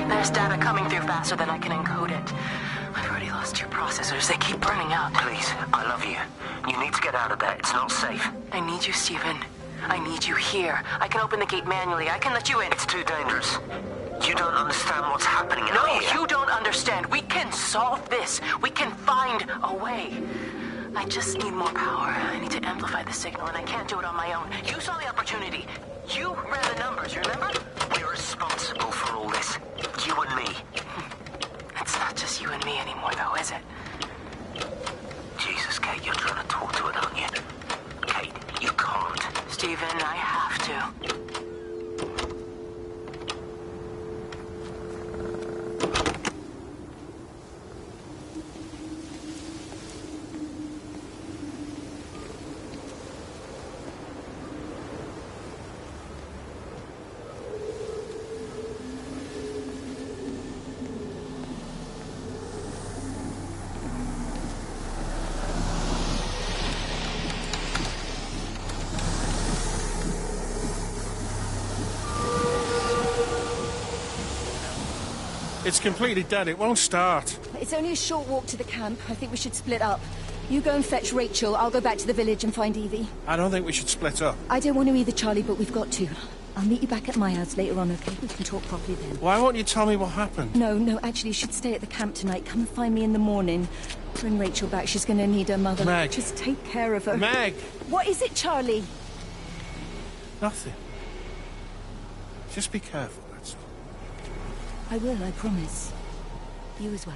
There's data coming through faster than I can encode it. I've already lost 2 processors. They keep burning out. Please, I love you. You need to get out of there. It's not safe. I need you, Stephen. I need you here. I can open the gate manually. I can let you in. It's too dangerous. You don't understand what's happening out here. No, you don't understand. We can solve this. We can find a way. I just need more power. I need to amplify the signal, and I can't do it on my own. You saw the opportunity. You ran the numbers, remember? We're responsible for all this. You and me. It's not just you and me anymore, though, is it? Jesus, Kate, you're trying to talk to it, aren't you? Kate, you can't. Stephen, I have to. It's completely dead. It won't start. It's only a short walk to the camp. I think we should split up. You go and fetch Rachel. I'll go back to the village and find Evie. I don't think we should split up. I don't want to either, Charlie, but we've got to. I'll meet you back at my house later on, okay? We can talk properly then. Why won't you tell me what happened? No, actually, you should stay at the camp tonight. Come and find me in the morning. Bring Rachel back. She's going to need her mother. Meg. Just take care of her. Meg! What is it, Charlie? Nothing. Just be careful, that's all. I will, I promise. You as well.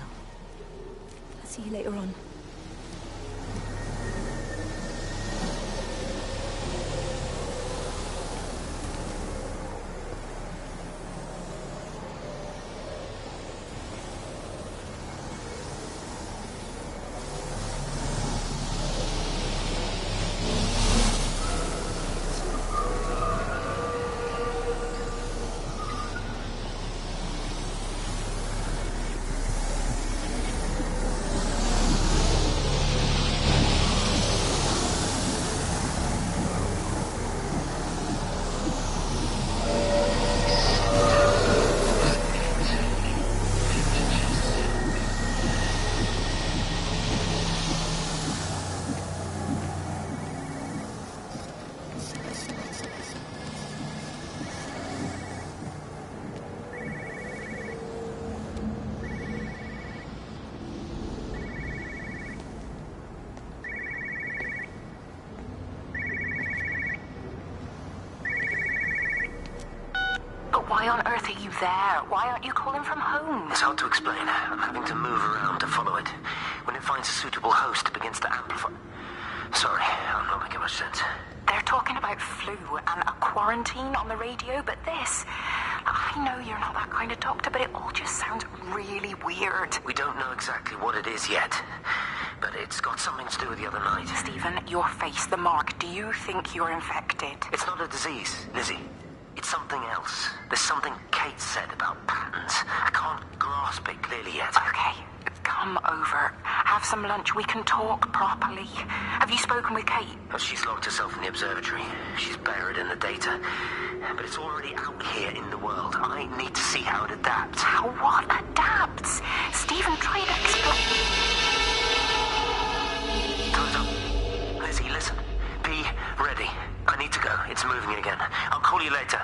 I'll see you later on. Why on earth are you there? Why aren't you calling from home? It's hard to explain. I'm having to move around to follow it. When it finds a suitable host, it begins to amplify. Sorry, I'm not making much sense. They're talking about flu and a quarantine on the radio, but this... I know you're not that kind of doctor, but it all just sounds really weird. We don't know exactly what it is yet, but it's got something to do with the other night. Stephen, your face, the mark. Do you think you're infected? It's not a disease, Lizzie. It's something else. There's something Kate said about patterns. I can't grasp it clearly yet. Okay, come over. Have some lunch. We can talk properly. Have you spoken with Kate? Well, she's locked herself in the observatory. She's buried in the data. But it's already out here in the world. I need to see how it adapts. How what adapts? Stephen, try to explain. Time's up. Lizzie, listen. Be ready. I need to go. It's moving again. I'll call you later.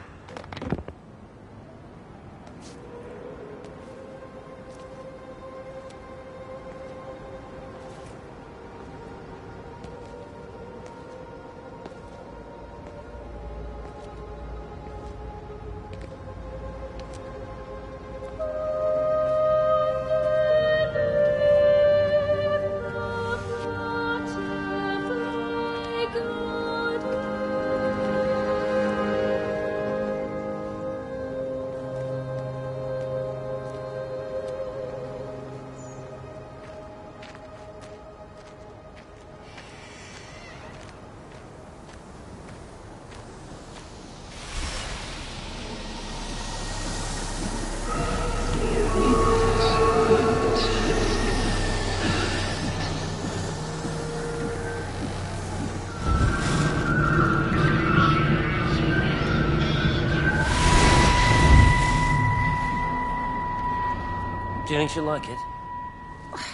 Do you think she'll like it?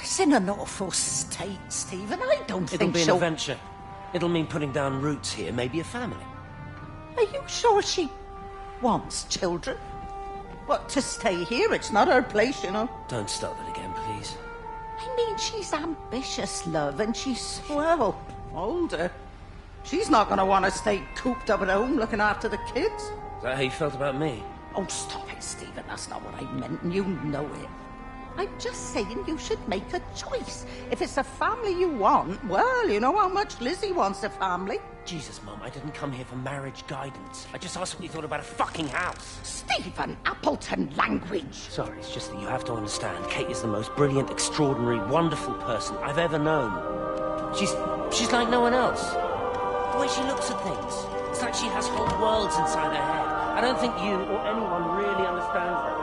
It's in an awful state, Stephen. I don't It'll think be an she'll... adventure. It'll mean putting down roots here, maybe a family. Are you sure she wants children? What, to stay here? It's not her place, you know. Don't start that again, please. I mean, she's ambitious, love, and she's, well, older. She's not going to want to stay cooped up at home looking after the kids. Is that how you felt about me? Oh, stop it, Stephen. That's not what I meant, and you know it. I'm just saying you should make a choice. If it's a family you want, well, you know how much Lizzie wants a family. Jesus, Mum, I didn't come here for marriage guidance. I just asked what you thought about a fucking house. Stephen, Appleton language. Sorry, it's just that you have to understand. Kate is the most brilliant, extraordinary, wonderful person I've ever known. She's like no one else. The way she looks at things. It's like she has whole worlds inside her head. I don't think you or anyone really understands that.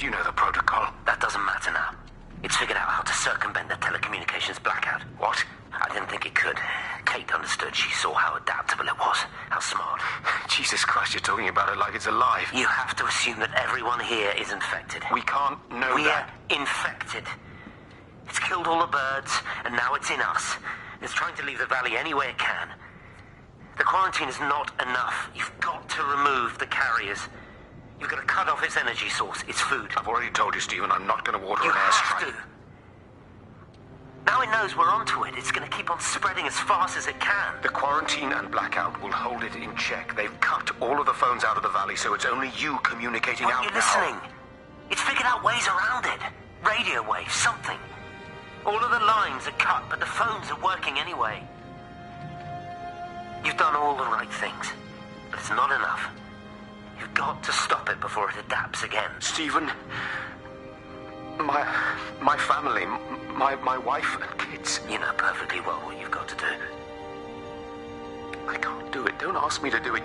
You know the protocol. That doesn't matter now. It's figured out how to circumvent the telecommunications blackout. What? I didn't think it could. Kate understood. She saw how adaptable it was. How smart. Jesus Christ, you're talking about it like it's alive. You have to assume that everyone here is infected. We can't know that. We're infected. It's killed all the birds, and now it's in us. It's trying to leave the valley any way it can. The quarantine is not enough. You've got to remove the carriers. You've got to cut off its energy source, its food. I've already told you, Stephen, I'm not going to water You an have airstrike. to. Now it knows we're onto it. It's going to keep on spreading as fast as it can. The quarantine and blackout will hold it in check. They've cut all of the phones out of the valley, so it's only you communicating out Are you now. listening? It's figured out ways around it. Radio waves, something. All of the lines are cut, but the phones are working anyway. You've done all the right things, but it's not enough. You've got to stop it before it adapts again. Stephen, my family, my wife and kids. You know perfectly well what you've got to do. I can't do it. Don't ask me to do it.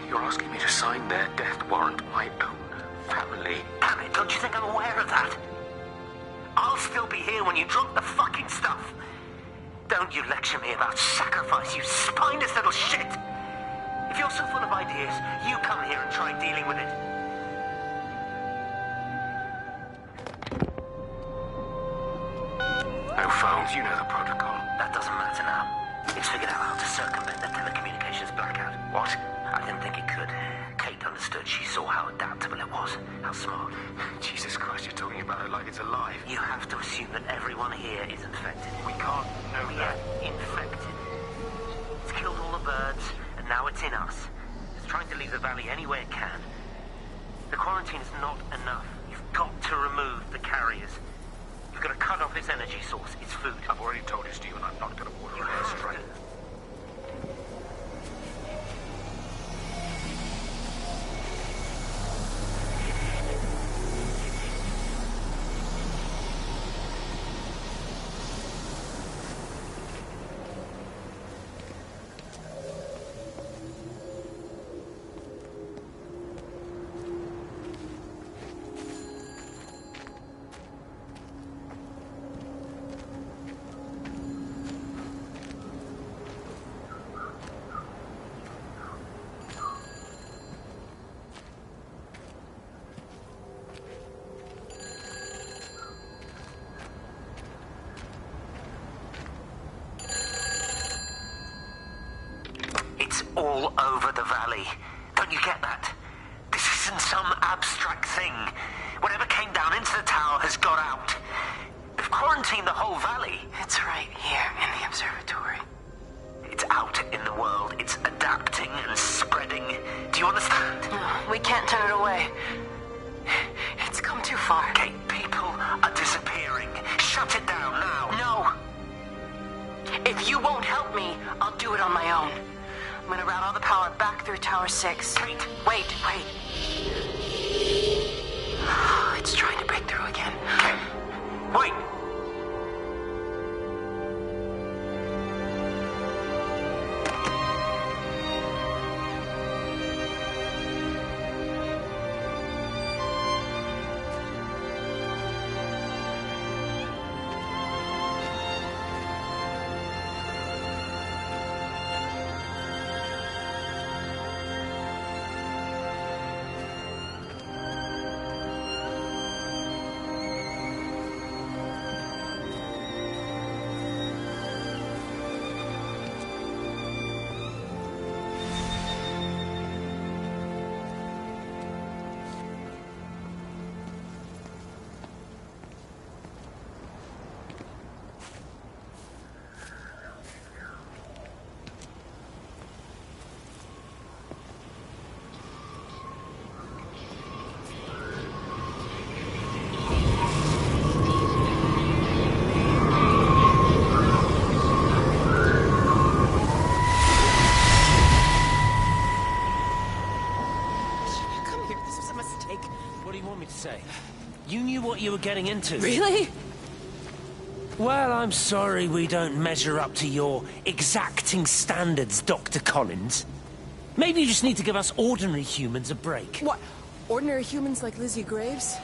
You're asking me to sign their death warrant, my own family. Damn it, don't you think I'm aware of that? I'll still be here when you drop the fucking stuff. Don't you lecture me about sacrifice, you spineless little shit. If you're so full of ideas, you come here and try dealing with it. No phones, you know the protocol. That doesn't matter now. It's figured out how to circumvent the telecommunications blackout. What? I didn't think it could. Kate understood. She saw how adaptable it was. How smart. Jesus Christ, you're talking about it like it's alive. You have to assume that everyone here is infected. We can't know that. We're infected. It's killed all the birds, and now it's in us. It's trying to leave the valley any way it can. The quarantine is not enough. You've got to remove the carriers. You've got to cut off its energy source, its food. I've already told you, Stephen, I'm not going to water an airstrike. all over the valley. Don't you get that? This isn't some abstract thing. Whatever came down into the tower has got out. They've quarantined the whole valley. It's right here in the observatory. It's out in the world. It's adapting and spreading. Do you understand? No, we can't turn it away. It's come too far. Kate, people are disappearing. Shut it down now. No. If you won't help me, I'll do it on my own. I'm gonna route all the power back through Tower 6. Kate! Wait. It's trying to break through again. Kate! Wait! Say, you knew what you were getting into. Really? Well, I'm sorry we don't measure up to your exacting standards, Dr. Collins. Maybe you just need to give us ordinary humans a break. What? Ordinary humans like Lizzie Graves?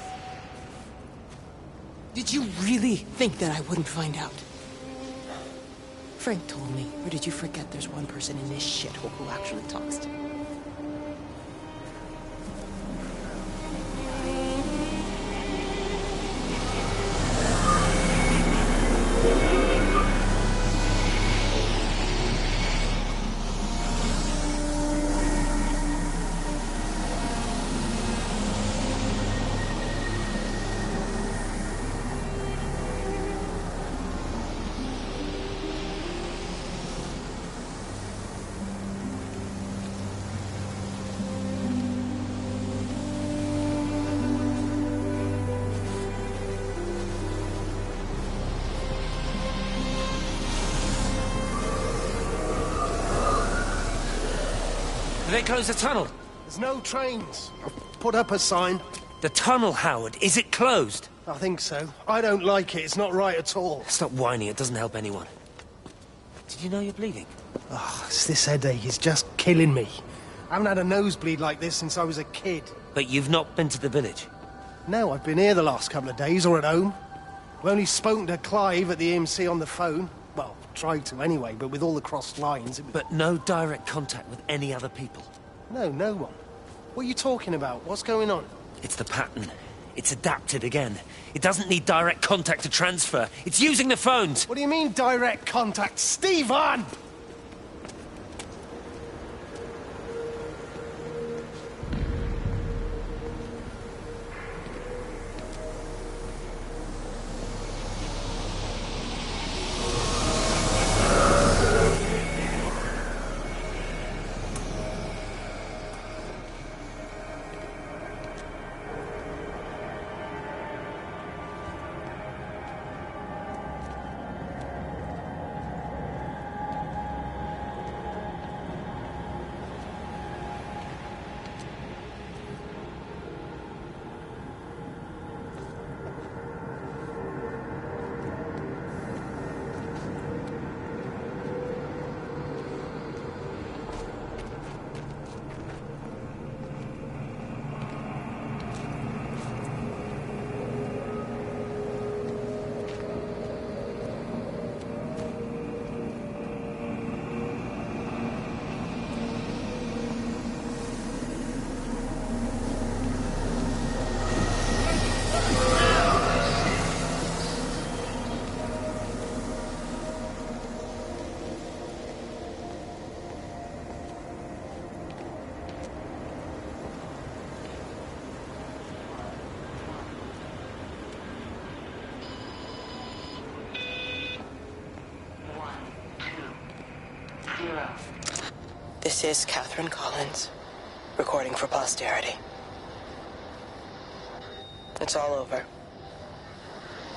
Did you really think that I wouldn't find out? Frank told me, or did you forget there's one person in this shithole who actually talks to me? They closed the tunnel. There's no trains. I've put up a sign. The tunnel, Howard, is it closed? I think so. I don't like it. It's not right at all. Stop whining, it doesn't help anyone. Did you know you're bleeding? Oh, it's this headache is just killing me. I haven't had a nosebleed like this since I was a kid. But you've not been to the village? No, I've been here the last couple of days, or at home. I've only spoken to Clive at the EMC on the phone. Well, tried to anyway, but with all the crossed lines... But no direct contact with any other people? No, no one. What are you talking about? What's going on? It's the pattern. It's adapted again. It doesn't need direct contact to transfer. It's using the phones. What do you mean, direct contact? Stephen! This is Catherine Collins, recording for posterity. It's all over.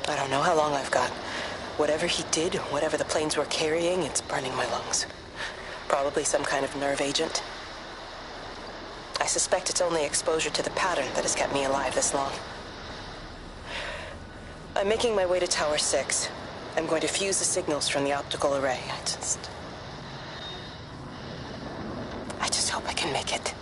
I don't know how long I've got. Whatever he did, whatever the planes were carrying, it's burning my lungs. Probably some kind of nerve agent. I suspect it's only exposure to the pattern that has kept me alive this long. I'm making my way to Tower 6. I'm going to fuse the signals from the optical array. I just hope I can make it.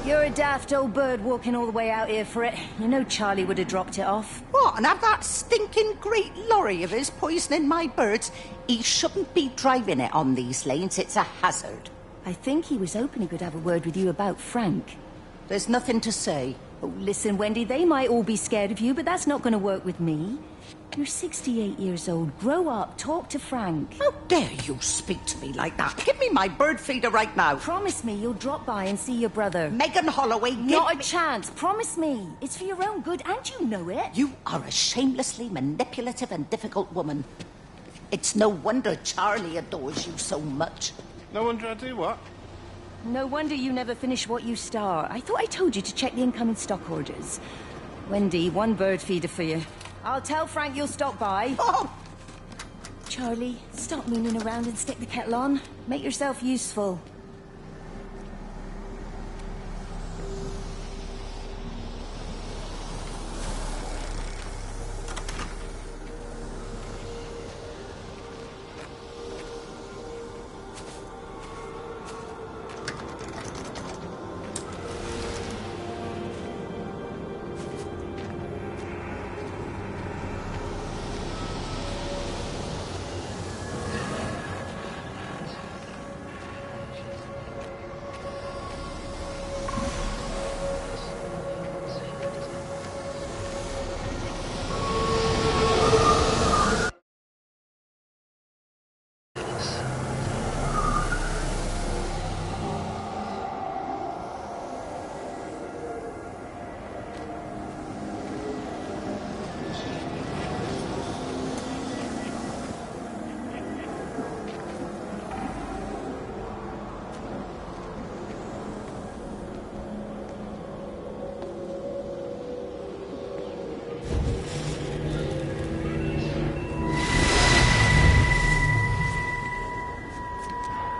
You're a daft old bird walking all the way out here for it. You know Charlie would have dropped it off. What, and have that stinking great lorry of his poisoning my birds? He shouldn't be driving it on these lanes. It's a hazard. I think he was hoping he could have a word with you about Frank. There's nothing to say. Oh, listen, Wendy, they might all be scared of you, but that's not going to work with me. You're 68 years old. Grow up. Talk to Frank. How dare you speak to me like that? Give me my bird feeder right now. Promise me you'll drop by and see your brother. Megan Holloway, Not a chance. Promise me. It's for your own good, and you know it. You are a shamelessly manipulative and difficult woman. It's no wonder Charlie adores you so much. No wonder I do what? No wonder you never finish what you start. I thought I told you to check the incoming stock orders. Wendy, one bird feeder for you. I'll tell Frank you'll stop by. Oh! Charlie, stop mooning around and stick the kettle on. Make yourself useful.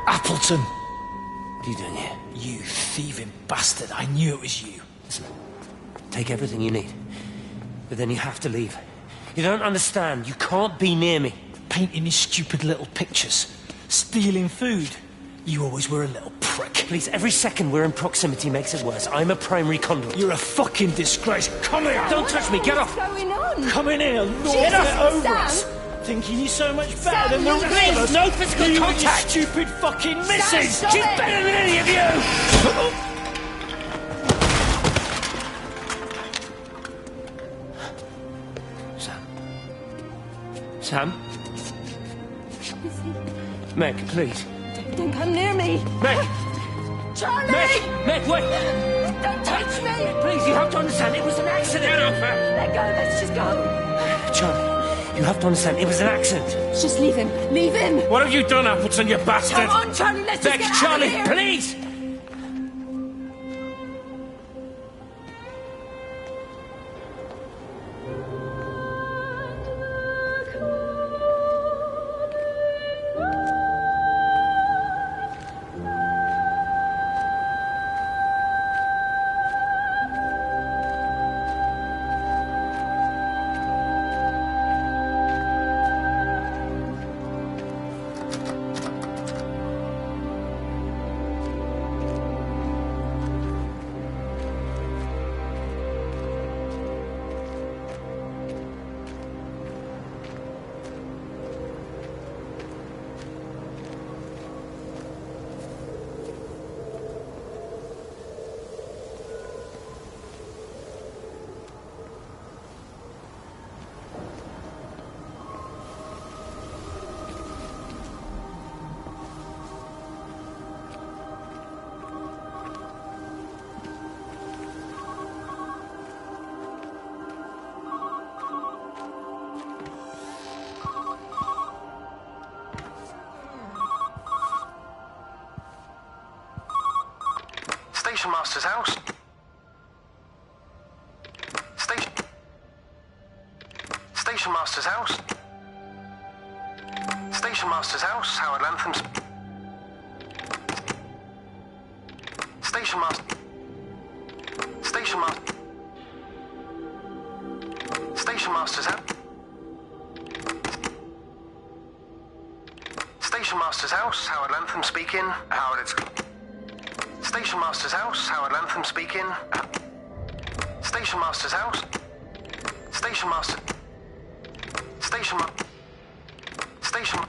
Appleton! What are you doing here? You thieving bastard. I knew it was you. Listen, take everything you need. But then you have to leave. You don't understand. You can't be near me. Painting these stupid little pictures. Stealing food. You always were a little prick. Please, every second we're in proximity makes it worse. I'm a primary conduit. You're a fucking disgrace. Come here! Don't touch me! Get off! What's going on? Come in here, lord Jesus, it over Sam! us! Thinking you're so much better than the Sam, rest of us. no physical You and your contact. stupid fucking missus! stop She's it. better than any of you! Sam? Meg, please. Don't come near me. Meg! Charlie! Meg, wait! Don't touch me! Please, you have to understand, it was an accident! Get off her! Let go, let's just go. Charlie, you have to understand, it was an accident. Just leave him. Leave him. What have you done, Appleton, you bastard? Come on, Charlie, let's just Meg, get Charlie, out of here. please! Station Master's house. Station Master's house. Station Master's house, Howard Lantham's. Station Master. Station Master. Station Master's house. Station Master's house, Howard Lantham speaking. Howard, it's... Station Master's house, Howard Lantham speaking. Station Master's house. Station Master... Station Ma... Station...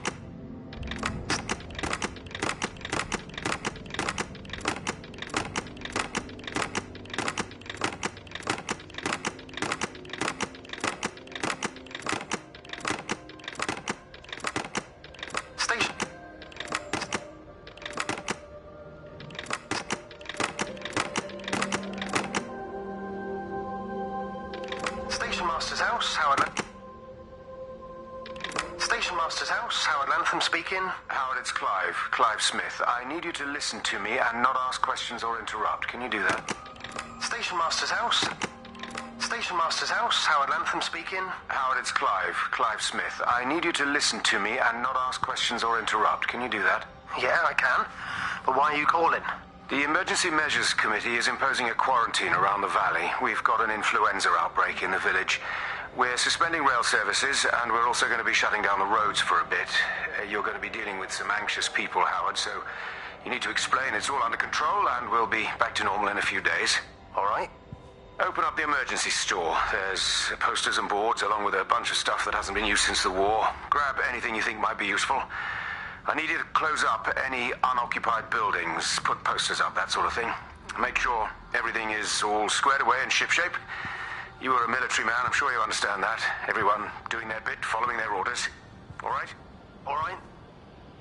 Station Master's house, Howard... Station Master's house, Howard Lantham speaking. Howard, it's Clive. Clive Smith. I need you to listen to me and not ask questions or interrupt. Can you do that? Station Master's house. Station Master's house, Howard Lantham speaking. Howard, it's Clive. Clive Smith. I need you to listen to me and not ask questions or interrupt. Can you do that? Yeah, I can. But why are you calling? The Emergency Measures Committee is imposing a quarantine around the valley. We've got an influenza outbreak in the village. We're suspending rail services, and we're also going to be shutting down the roads for a bit. You're going to be dealing with some anxious people, Howard, so you need to explain it's all under control, and we'll be back to normal in a few days. All right. Open up the emergency store. There's posters and boards, along with a bunch of stuff that hasn't been used since the war. Grab anything you think might be useful. I need you to close up any unoccupied buildings, put posters up, that sort of thing. Make sure everything is all squared away and shipshape. You are a military man, I'm sure you understand that. Everyone doing their bit, following their orders. All right? All right.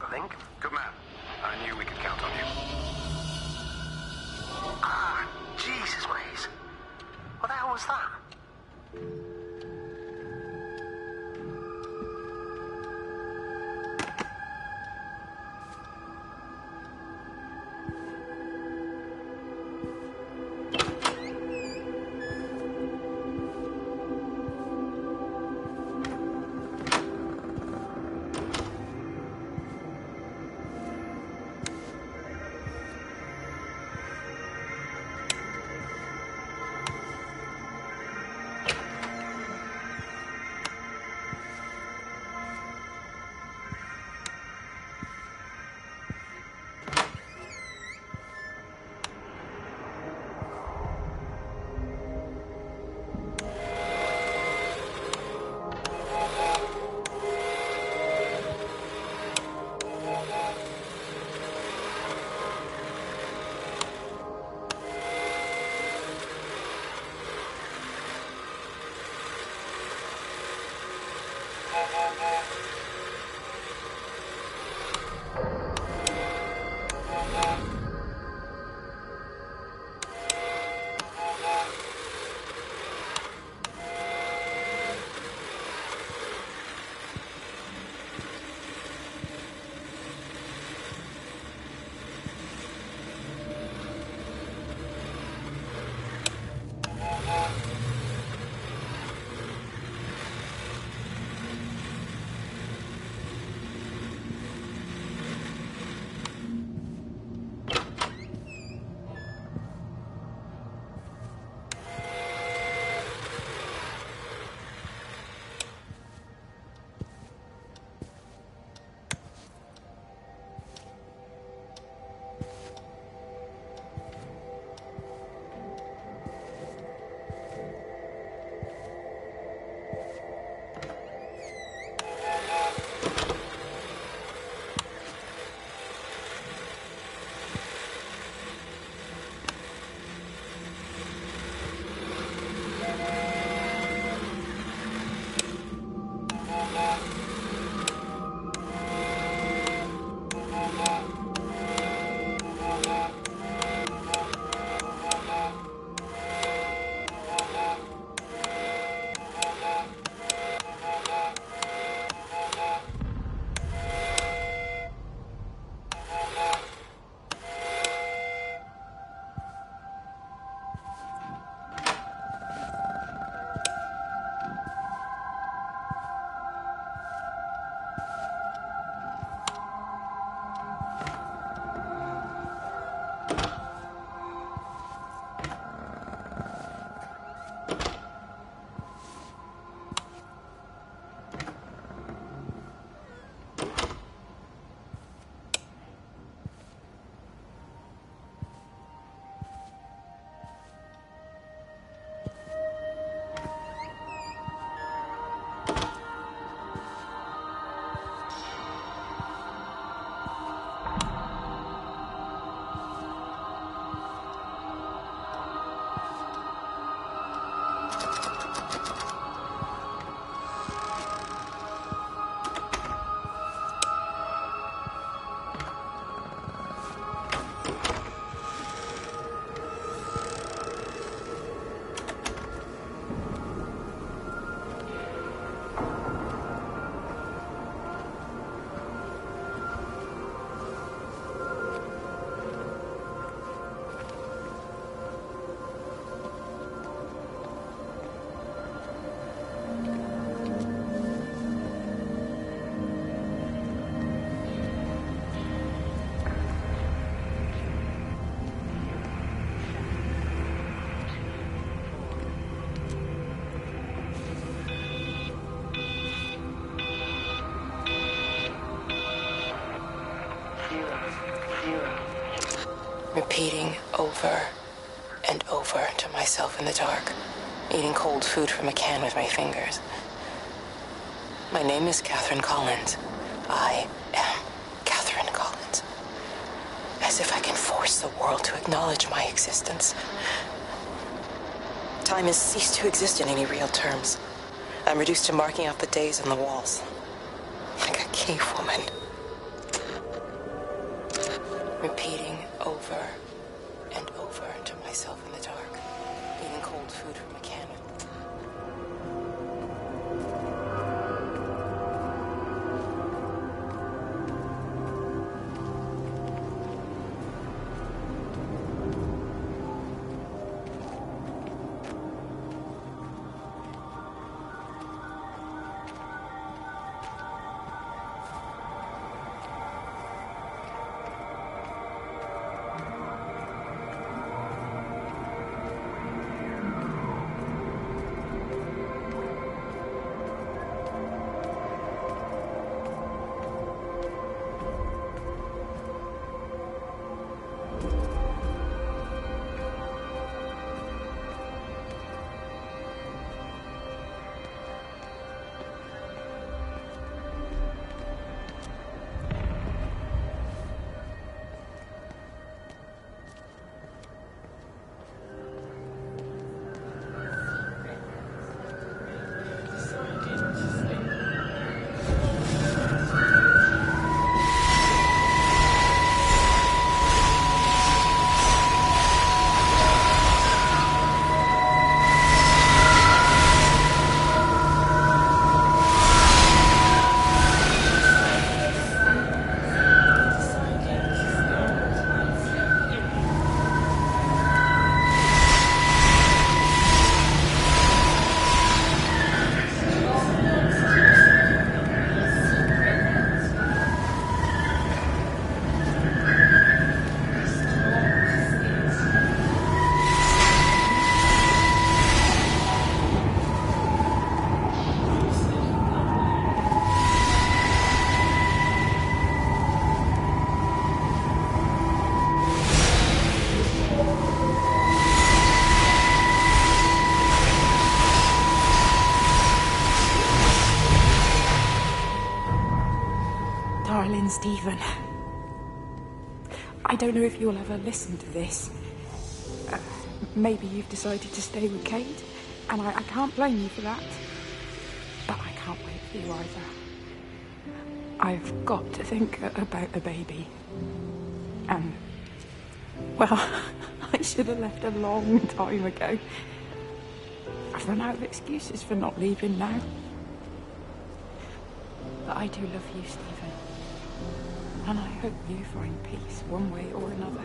I think. Good man. I knew we could count on you. Ah, Jesus, Maze. What the hell was that? over and over to myself in the dark, eating cold food from a can with my fingers. My name is Catherine Collins. I am Catherine Collins. As if I can force the world to acknowledge my existence. Time has ceased to exist in any real terms. I'm reduced to marking out the days on the walls. Like a cave woman. Repeating over and over to myself in the dark. Eating cold food from a can. Darling Stephen, I don't know if you'll ever listen to this. Maybe you've decided to stay with Kate, and I can't blame you for that. But I can't wait for you either. I've got to think about the baby. And, well, I should have left a long time ago. I've run out of excuses for not leaving now. But I do love you, Stephen. And I hope you find peace one way or another.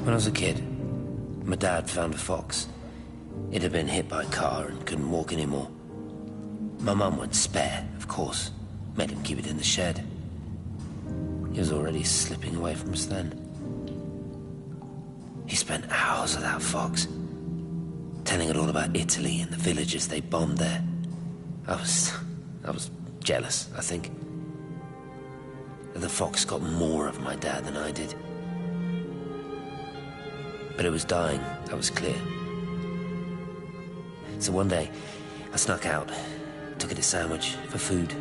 When I was a kid, my dad found a fox. It had been hit by a car and couldn't walk anymore. My mum went spare, of course. Made him keep it in the shed. He was already slipping away from us then. He spent hours with that fox, telling it all about Italy and the villages they bombed there. I was jealous, I think. The fox got more of my dad than I did. But it was dying, that was clear. So one day, I snuck out, took it a sandwich for food.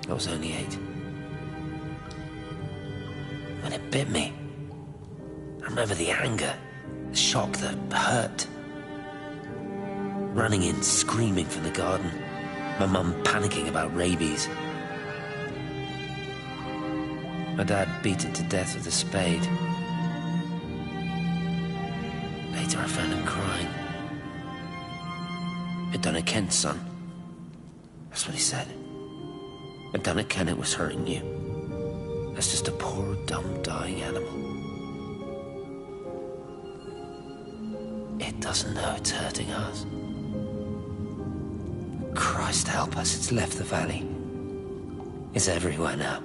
I was only 8. When it bit me, I remember the anger, the shock, the hurt. Running in, screaming from the garden. My mum panicking about rabies. My dad beat it to death with a spade. Later I found him crying. I'd done it, Ken, son. That's what he said. I'd done it, Ken, it was hurting you. That's just a poor, dumb, dying animal. It doesn't know it's hurting us. Christ help us, it's left the valley. It's everywhere now.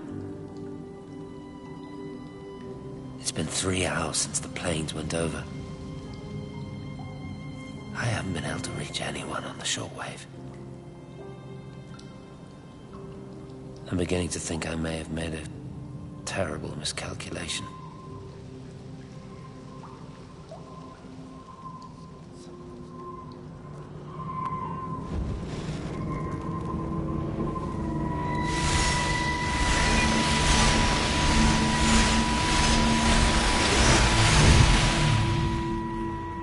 It's been 3 hours since the planes went over. I haven't been able to reach anyone on the shortwave. I'm beginning to think I may have made a terrible miscalculation.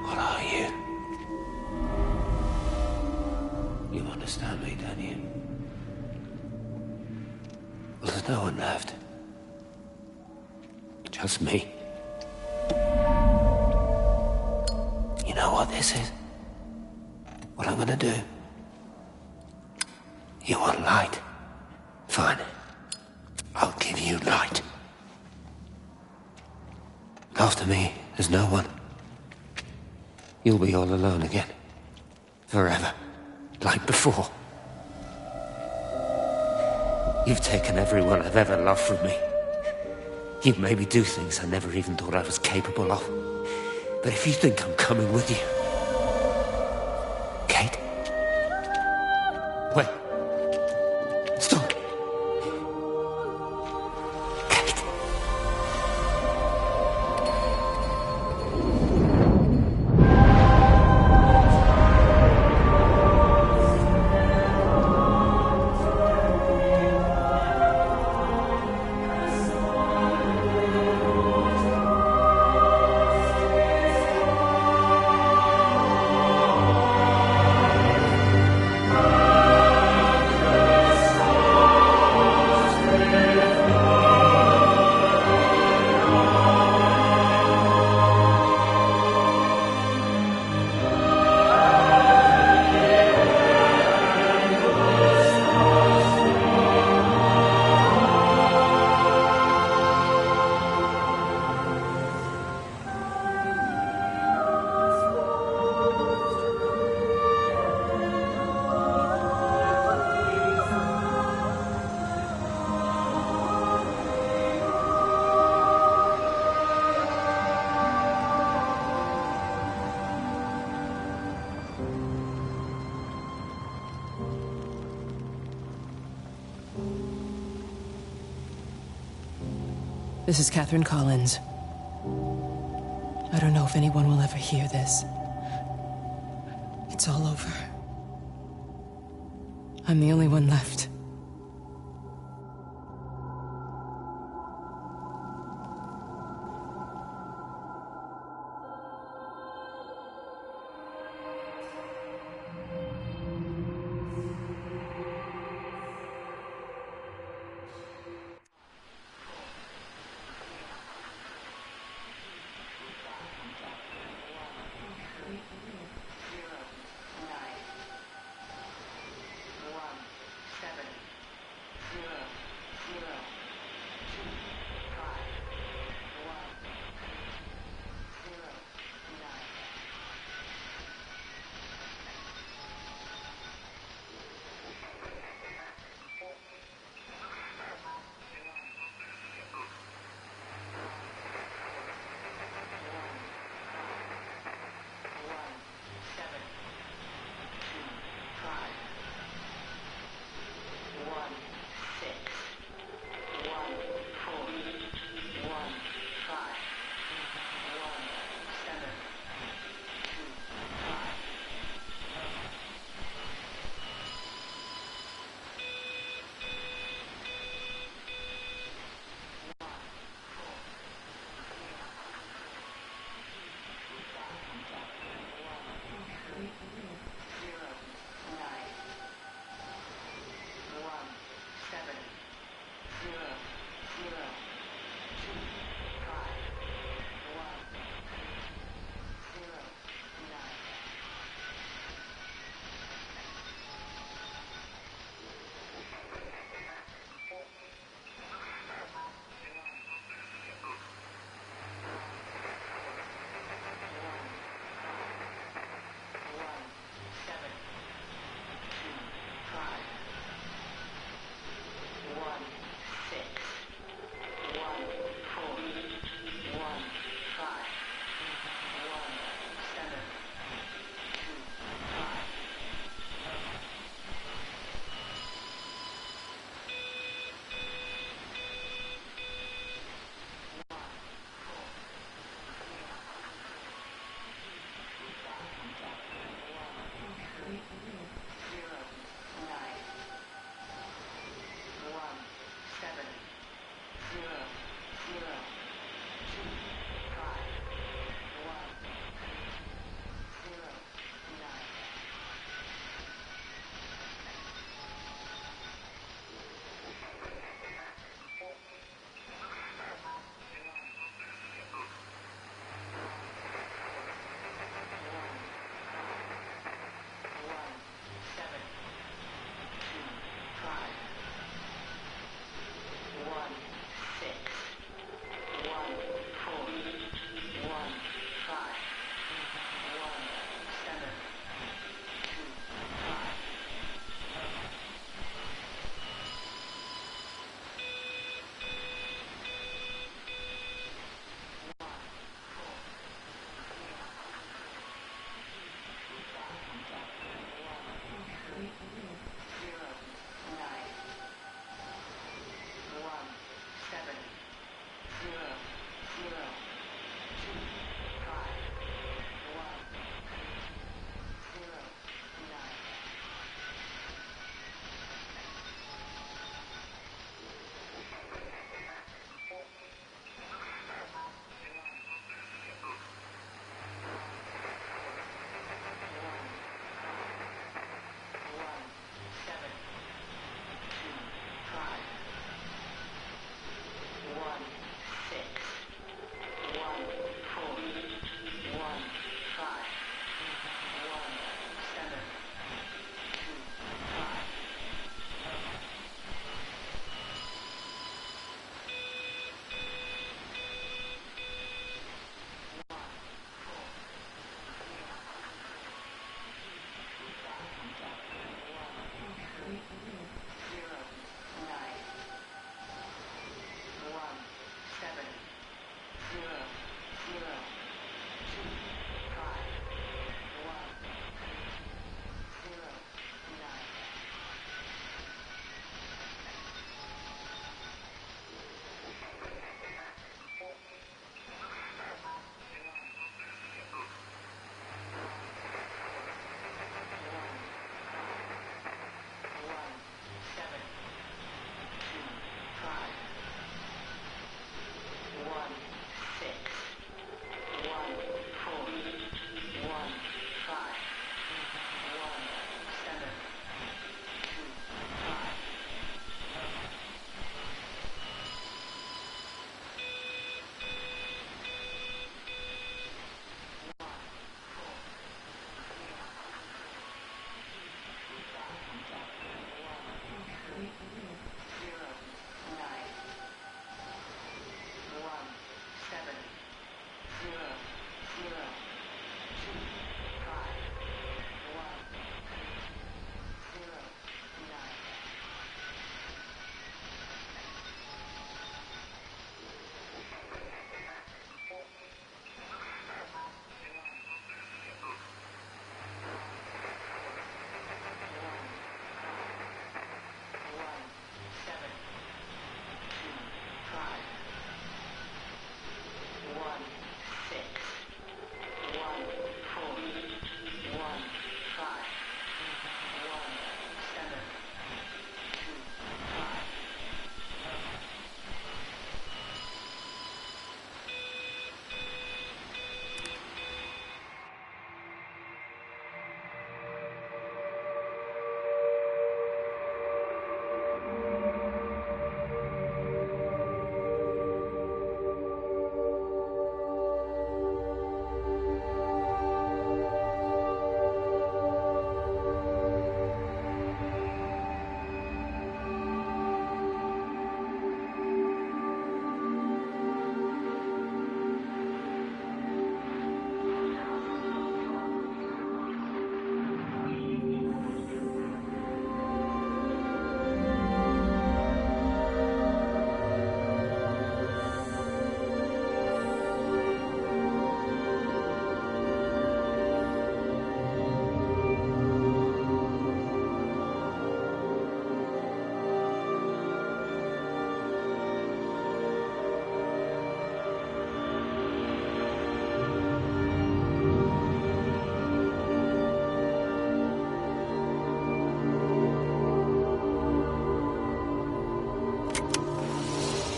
What are you? You understand me, don't you? Well, there's no one left. Just me. You know what this is? What I'm gonna do? You want light? Fine. I'll give you light. After me, there's no one. You'll be all alone again. Forever. Like before. You've taken everyone I've ever loved from me. You've made me do things I never even thought I was capable of. But if you think I'm coming with you... Kate? Wait. Stop. Kate. This is Catherine Collins. I don't know if anyone will ever hear this. It's all over. I'm the only one left.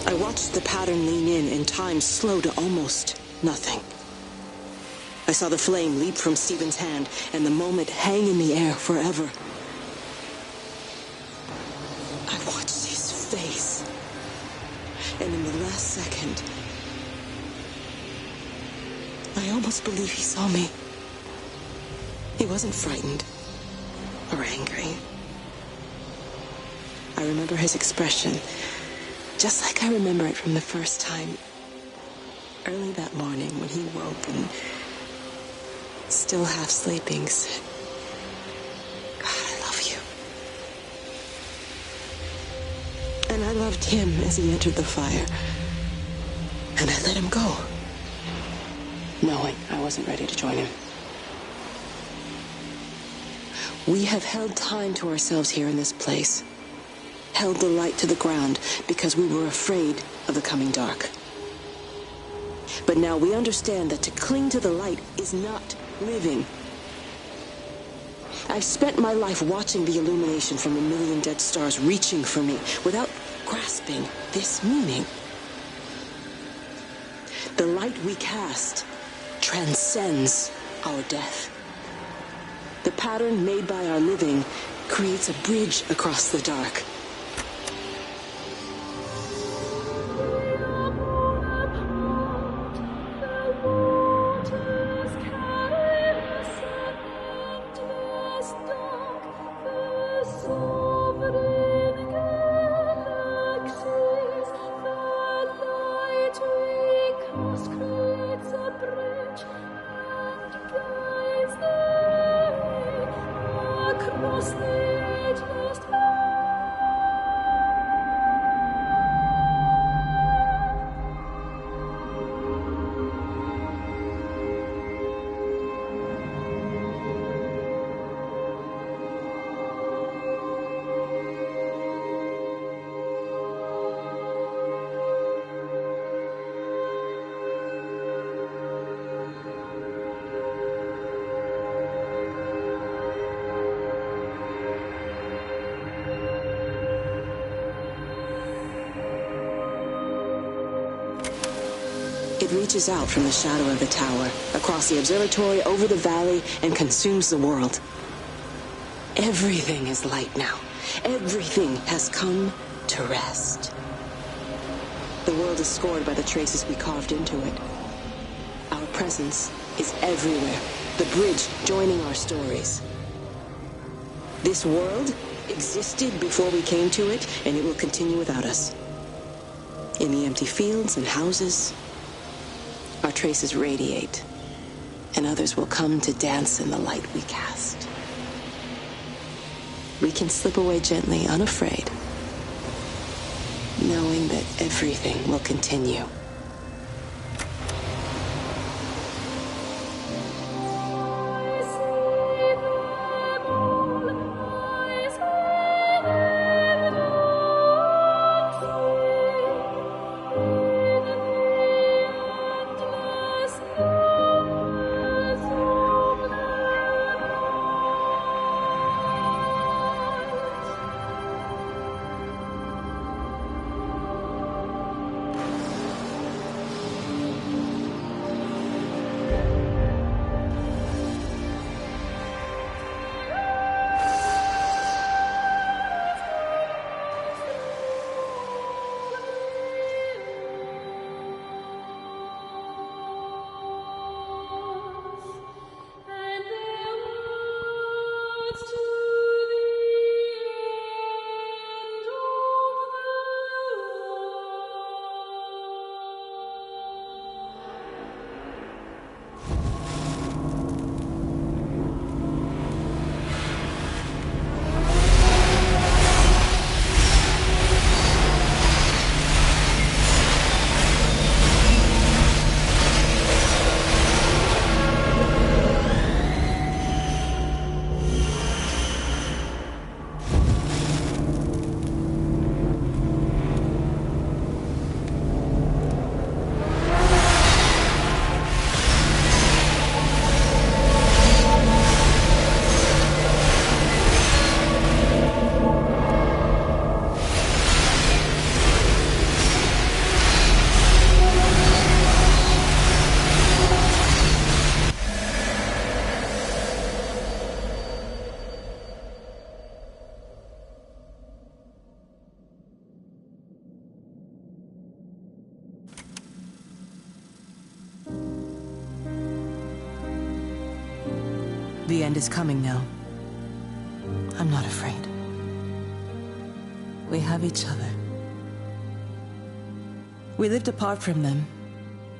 I watched the pattern lean in and time slow to almost nothing. I saw the flame leap from Stephen's hand and the moment hang in the air forever. I watched his face, and in the last second, I almost believe he saw me. He wasn't frightened or angry. I remember his expression, just like I remember it from the first time. Early that morning when he woke and, still half sleeping, said, "God, I love you." And I loved him as he entered the fire. And I let him go, knowing I wasn't ready to join him. We have held time to ourselves here in this place. Held the light to the ground because we were afraid of the coming dark. But now we understand that to cling to the light is not living. I've spent my life watching the illumination from a million dead stars reaching for me without grasping this meaning. The light we cast transcends our death. The pattern made by our living creates a bridge across the dark. It reaches out from the shadow of the tower, across the observatory, over the valley, and consumes the world. Everything is light now. Everything has come to rest. The world is scored by the traces we carved into it. Our presence is everywhere, the bridge joining our stories. This world existed before we came to it, and it will continue without us. In the empty fields and houses, our traces radiate, and others will come to dance in the light we cast. We can slip away gently, unafraid, knowing that everything will continue. The end is coming now. I'm not afraid. We have each other. We lived apart from them.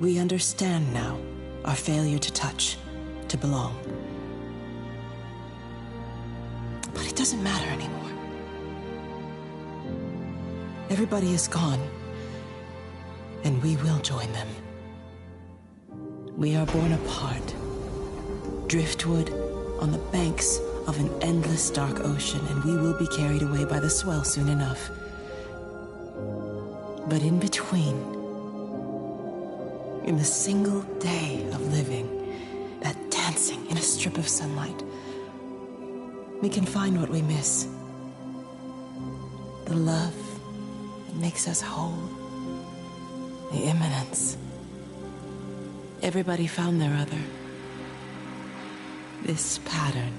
We understand now our failure to touch, to belong. But it doesn't matter anymore. Everybody is gone, and we will join them. We are born apart, driftwood on the banks of an endless dark ocean, and we will be carried away by the swell soon enough. But in between, in the single day of living, that dancing in a strip of sunlight, we can find what we miss. The love that makes us whole. The imminence. Everybody found their other. This pattern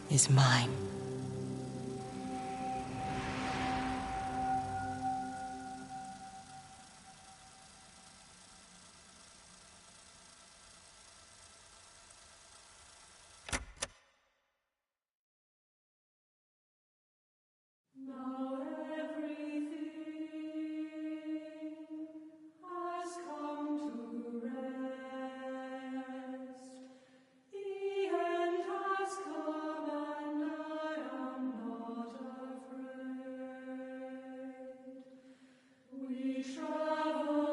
is mine. We travel